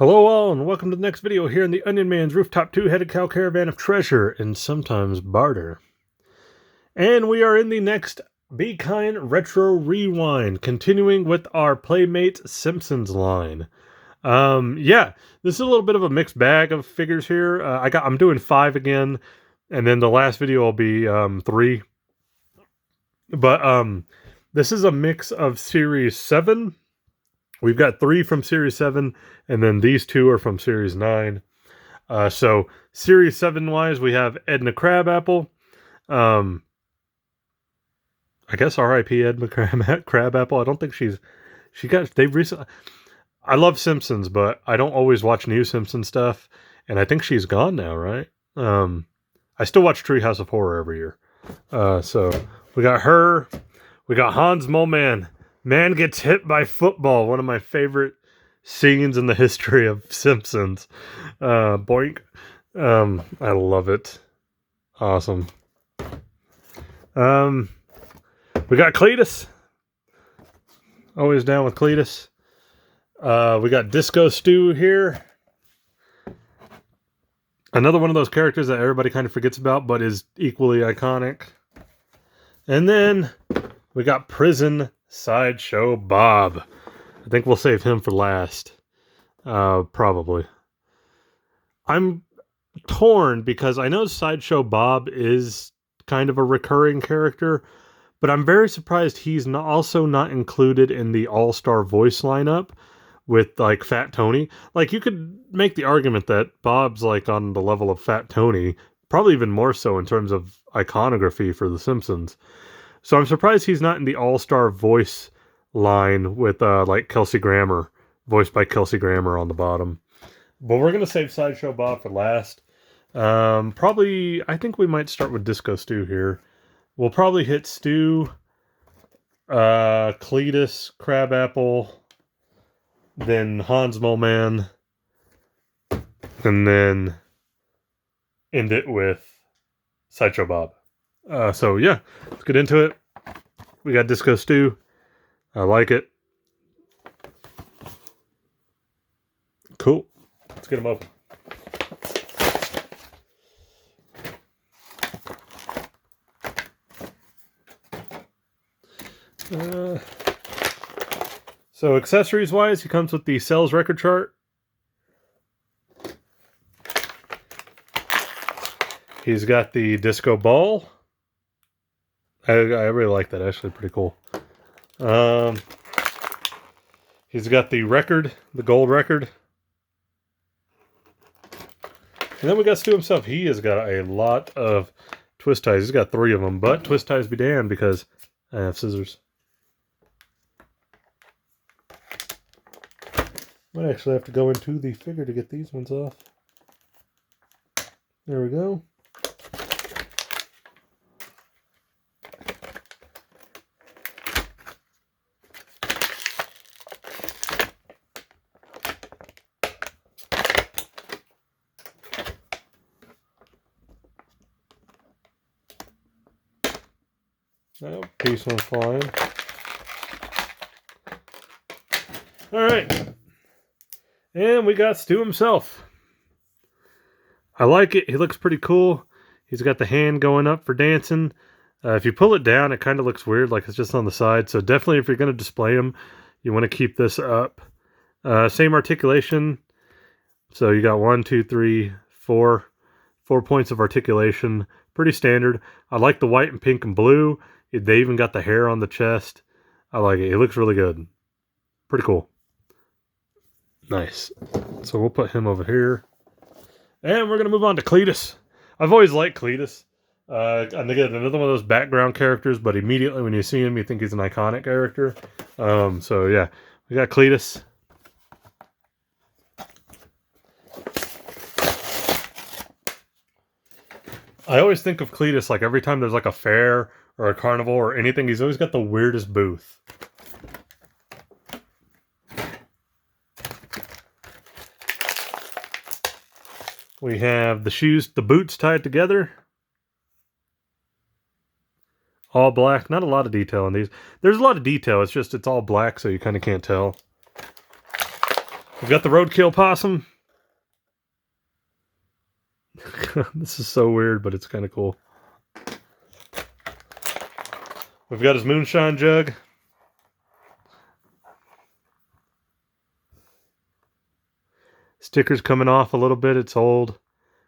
Hello all, and welcome to the next video here in the Onion Man's Rooftop 2-Headed Cow Caravan of Treasure and sometimes Barter. And we are in the next Be Kind Retro Rewind, continuing with our Playmates Simpsons line. Yeah, this is a little bit of a mixed bag of figures here. I'm doing 5 again, and then the last video will be 3. But this is a mix of Series 7. We've got 3 from Series 7, and then these 2 are from Series 9. So, Series 7-wise, we have Edna Crabapple. I guess R.I.P. Edna Crabapple. I don't think they've recently... I love Simpsons, but I don't always watch new Simpsons stuff, and I think she's gone now, right? I still watch Treehouse of Horror every year. So, we got her. We got Hans Moleman. Man gets hit by football. One of my favorite scenes in the history of Simpsons. Boink. I love it. Awesome. We got Cletus. Always down with Cletus. We got Disco Stew here. Another one of those characters that everybody kind of forgets about, but is equally iconic. And then we got Prison Sideshow Bob. I think we'll save him for last. Probably. I'm torn because I know Sideshow Bob is kind of a recurring character, but I'm very surprised he's also not included in the all-star voice lineup with like Fat Tony. Like, you could make the argument that Bob's like on the level of Fat Tony, probably even more so in terms of iconography for The Simpsons. So I'm surprised he's not in the all-star voice line with like Kelsey Grammer, voiced by Kelsey Grammer on the bottom. But we're going to save Sideshow Bob for last. Probably, I think we might start with Disco Stew here. We'll probably hit Stew, Cletus, Crabapple, then Hans Moleman, and then end it with Sideshow Bob. So yeah, let's get into it. We got Disco Stew. I like it. Cool. Let's get them open. So accessories wise, he comes with the sales record chart. He's got the disco ball. I really like that, actually, pretty cool. He's got the record, the gold record. And then we got Stu himself. He has got a lot of twist ties. He's got 3 of them, but twist ties be damned because I have scissors. Might actually have to go into the figure to get these ones off. There we go. Oh, piece went flying. Alright. And we got Stu himself. I like it. He looks pretty cool. He's got the hand going up for dancing. If you pull it down, it kind of looks weird, like it's just on the side. So definitely, if you're going to display him, you want to keep this up. Same articulation. So you got 1, 2, 3, 4. 4 points of articulation. Pretty standard. I like the white and pink and blue. They even got the hair on the chest. I like it. It looks really good. Pretty cool. Nice. So we'll put him over here. And we're going to move on to Cletus. I've always liked Cletus. And again, another one of those background characters, but immediately when you see him, you think he's an iconic character. So yeah, we got Cletus. I always think of Cletus like every time there's like a fair or a carnival or anything, he's always got the weirdest booth. We have the shoes, the boots tied together. All black. Not a lot of detail in these. There's a lot of detail. It's just, it's all black, so you kind of can't tell. We've got the roadkill possum. This is so weird, but it's kind of cool. We've got his moonshine jug. Stickers coming off a little bit. It's old.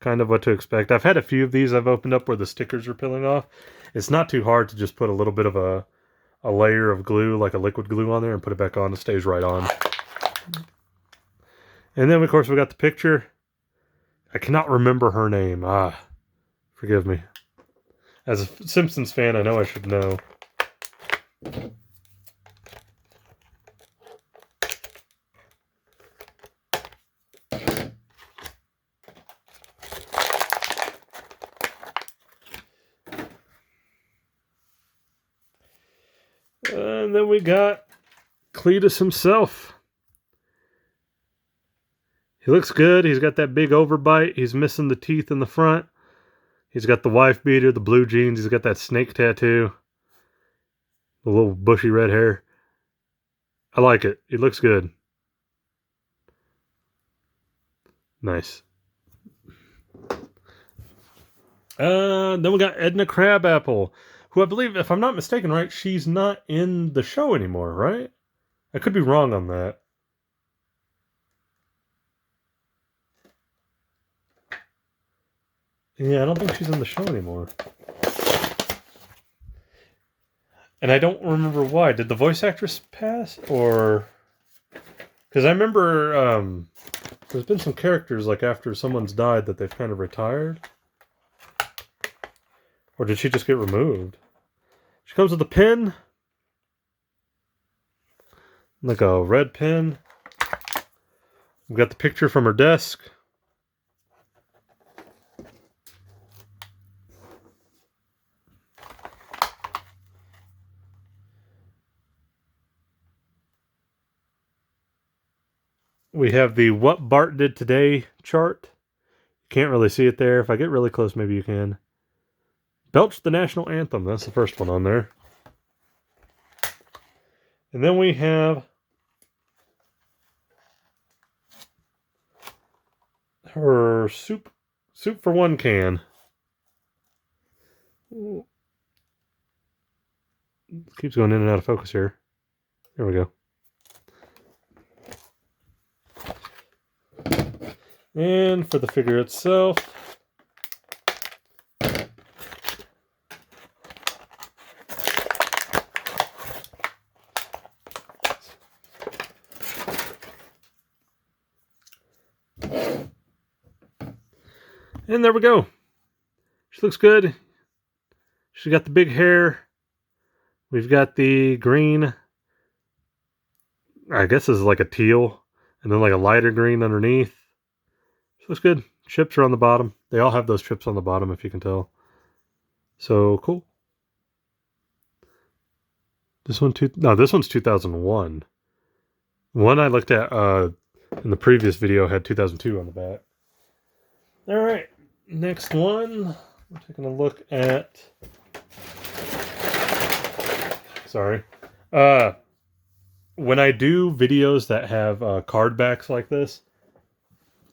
Kind of what to expect. I've had a few of these I've opened up where the stickers are peeling off. It's not too hard to just put a little bit of a layer of glue, like a liquid glue on there, and put it back on. It stays right on. And then, of course, we got the picture. I cannot remember her name. Forgive me. As a Simpsons fan, I know I should know. And then we got Cletus himself. He looks good. He's got that big overbite. He's missing the teeth in the front. He's got the wife beater, the blue jeans. He's got that snake tattoo. The little bushy red hair. I like it. He looks good. Nice. Then we got Edna Crabapple, who I believe, if I'm not mistaken, right, she's not in the show anymore, right? I could be wrong on that. Yeah, I don't think she's in the show anymore. And I don't remember why. Did the voice actress pass? Or... Because I remember there's been some characters, like after someone's died, that they've kind of retired. Or did she just get removed? She comes with a pin. Like a red pin. We've got the picture from her desk. We have the What Bart Did Today chart. You can't really see it there. If I get really close, maybe you can. Belch the National Anthem. That's the first one on there. And then we have her soup for one can. It keeps going in and out of focus here. There we go. And for the figure itself, and there we go. She looks good. She's got the big hair. We've got the green. I guess this is like a teal. And then like a lighter green underneath. She looks good. Chips are on the bottom. They all have those chips on the bottom, if you can tell. So, cool. This one's 2001. One I looked at in the previous video had 2002 on the back. All right. Next one. We're taking a look at... Sorry. When I do videos that have card backs like this,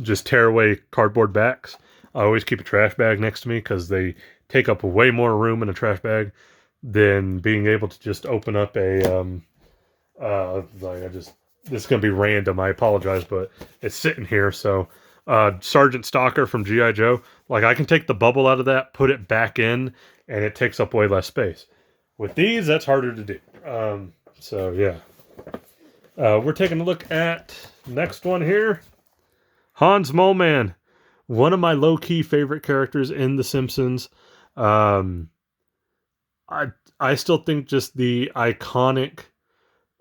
just tear away cardboard backs, I always keep a trash bag next to me because they take up way more room in a trash bag than being able to just open up a this is gonna be random, I apologize, but it's sitting here. So Sergeant Stalker from G.I. Joe, like I can take the bubble out of that, put it back in, and it takes up way less space. With these, that's harder to do. So yeah. We're taking a look at next one here. Hans Moleman, one of my low-key favorite characters in The Simpsons. I still think just the iconic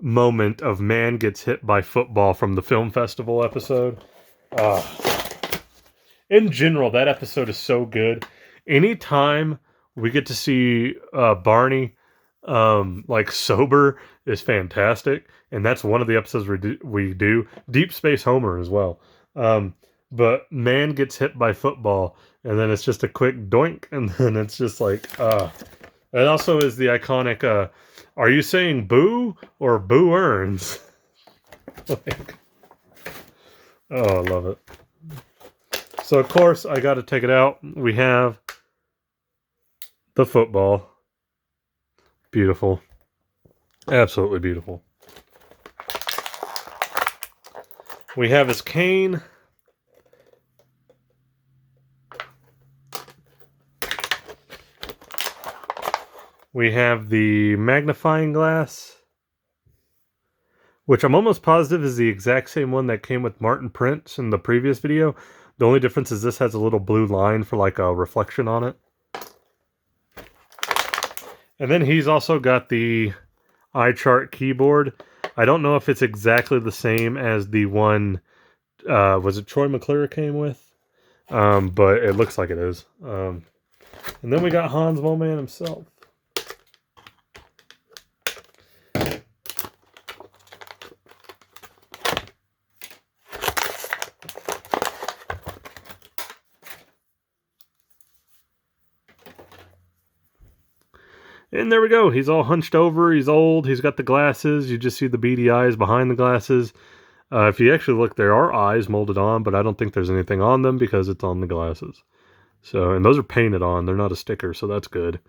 moment of man gets hit by football from the film festival episode. In general, that episode is so good. Anytime we get to see Barney like sober is fantastic, and that's one of the episodes we do. Deep Space Homer as well. But man gets hit by football, and then it's just a quick doink, and then it's just like, it also is the iconic, are you saying boo or boo earns? Like, Oh, I love it. So, of course, I got to take it out. We have the football. Beautiful. Absolutely beautiful. We have his cane. We have the magnifying glass, which I'm almost positive is the exact same one that came with Martin Prince in the previous video. The only difference is this has a little blue line for like a reflection on it. And then he's also got the iChart keyboard. I don't know if it's exactly the same as the one, was it Troy McClure came with? But it looks like it is. And then we got Hans Moleman himself. And there we go. He's all hunched over. He's old. He's got the glasses. You just see the beady eyes behind the glasses. If you actually look, there are eyes molded on, but I don't think there's anything on them because it's on the glasses. So, and those are painted on. They're not a sticker, so that's good.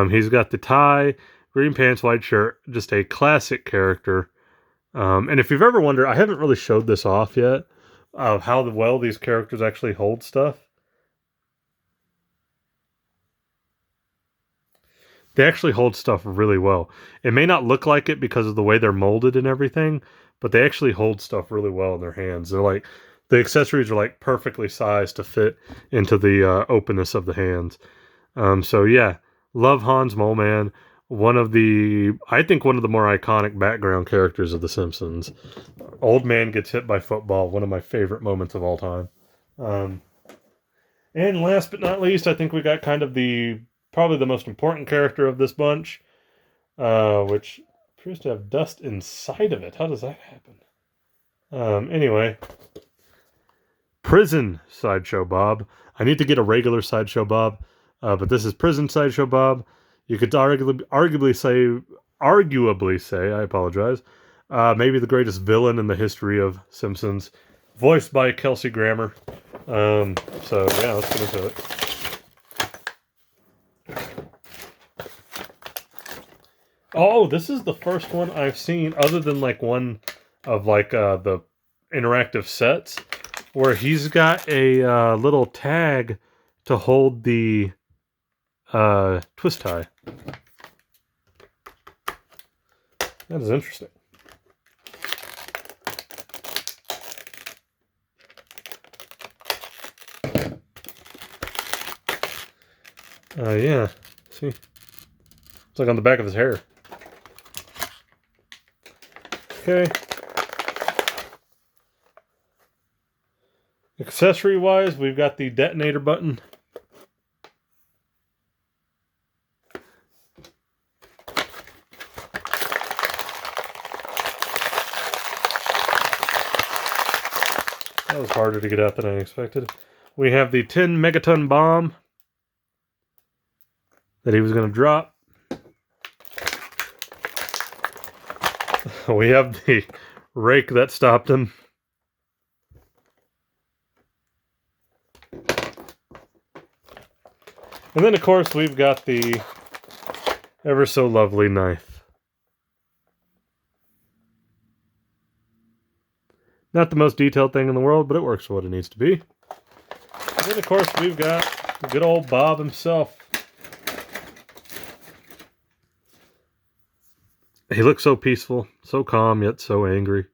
He's got the tie, green pants, white shirt. Just a classic character. And if you've ever wondered, I haven't really showed this off yet, of how well these characters actually hold stuff. They actually hold stuff really well. It may not look like it because of the way they're molded and everything, but they actually hold stuff really well in their hands. They're like, the accessories are like perfectly sized to fit into the openness of the hands. So yeah, love Hans Moleman. I think one of the more iconic background characters of The Simpsons. Old man gets hit by football, one of my favorite moments of all time. And last but not least, I think we got kind of probably the most important character of this bunch, which appears to have dust inside of it. How does that happen? Anyway, Prison Sideshow Bob. I need to get a regular Sideshow Bob, but this is Prison Sideshow Bob. You could arguably say, I apologize, maybe the greatest villain in the history of Simpsons, voiced by Kelsey Grammer. So yeah, let's get into it. Oh, this is the first one I've seen, other than like one of like the interactive sets, where he's got a little tag to hold the twist tie. That is interesting. Yeah. See? It's like on the back of his hair. Okay. Accessory-wise, we've got the detonator button. That was harder to get out than I expected. We have the 10 megaton bomb that he was going to drop. We have the rake that stopped him. And then, of course, we've got the ever so lovely knife. Not the most detailed thing in the world, but it works for what it needs to be. And then, of course, we've got good old Bob himself. He looks so peaceful, so calm, yet so angry.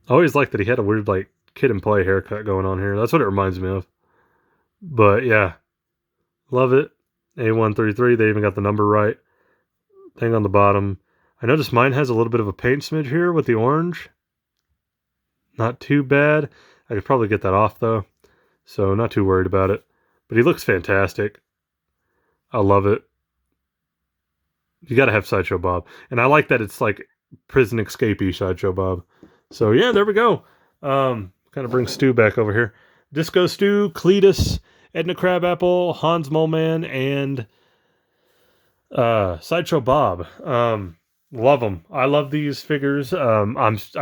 I always liked that he had a weird, like, kid and play haircut going on here. That's what it reminds me of. But, yeah. Love it. A133, they even got the number right. Thing on the bottom. I noticed mine has a little bit of a paint smidge here with the orange. Not too bad. I could probably get that off, though. So, not too worried about it. But he looks fantastic. I love it. You gotta have Sideshow Bob. And I like that it's like prison escapee Sideshow Bob. So, yeah, there we go. Kind of bring Stu back over here. Disco Stu, Cletus, Edna Crabapple, Hans Moleman, and Sideshow Bob. Love them. I love these figures. I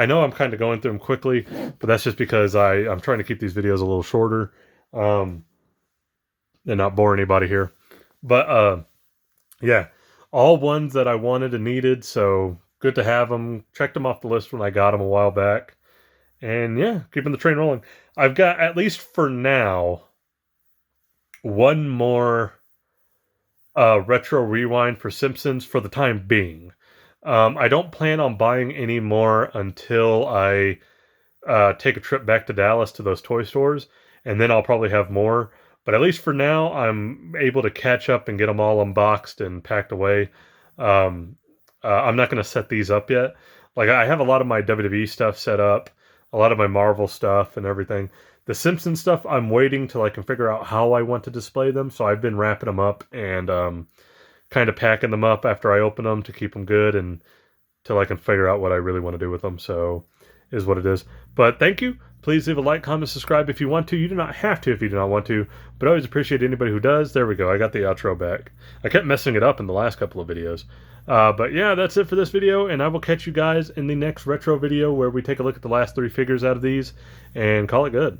know I'm kind of going through them quickly, but that's just because I'm trying to keep these videos a little shorter, um, and not bore anybody here. But yeah, all ones that I wanted and needed. So good to have them. Checked them off the list when I got them a while back, and yeah, keeping the train rolling. I've got, at least for now, one more retro rewind for Simpsons for the time being. I don't plan on buying any more until I take a trip back to Dallas to those toy stores, and then I'll probably have more. But at least for now, I'm able to catch up and get them all unboxed and packed away. I'm not going to set these up yet. Like, I have a lot of my WWE stuff set up, a lot of my Marvel stuff and everything. The Simpsons stuff, I'm waiting till I can figure out how I want to display them. So I've been wrapping them up and kind of packing them up after I open them to keep them good and till I can figure out what I really want to do with them. So is what it is. But thank you. Please leave a like, comment, subscribe if you want to. You do not have to if you do not want to, but I always appreciate anybody who does. There we go. I got the outro back. I kept messing it up in the last couple of videos. But yeah, that's it for this video, and I will catch you guys in the next retro video where we take a look at the last 3 figures out of these and call it good.